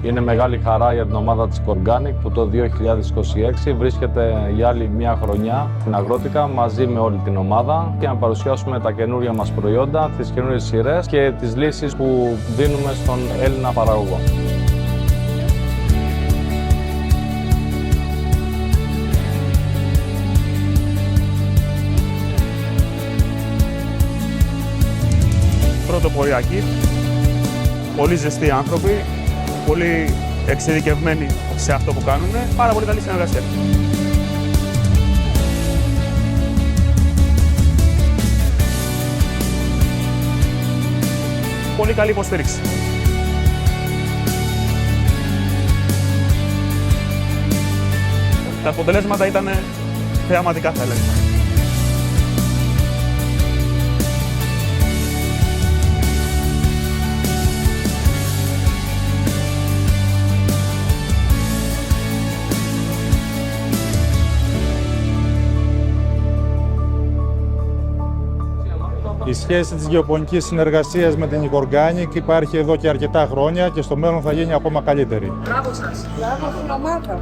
Είναι μεγάλη χαρά για την ομάδα της Organic που το 2026 βρίσκεται για άλλη μια χρονιά στην Αγρότικα μαζί με όλη την ομάδα και να παρουσιάσουμε τα καινούργια μας προϊόντα, τις καινούργιες σειρές και τις λύσεις που δίνουμε στον Έλληνα παραγωγό. Πρωτοποριακοί, πολύ ζεστοί άνθρωποι, πολύ εξειδικευμένοι σε αυτό που κάνουν, πάρα πολύ καλή συνεργασία. Πολύ καλή υποστήριξη. Τα αποτελέσματα ήταν θεαματικά, θα έλεγα. Η σχέση της γεωπονικής συνεργασίας με την Organic υπάρχει εδώ και αρκετά χρόνια και στο μέλλον θα γίνει ακόμα καλύτερη. Μπράβο σας. Μπράβο στην ομάδα.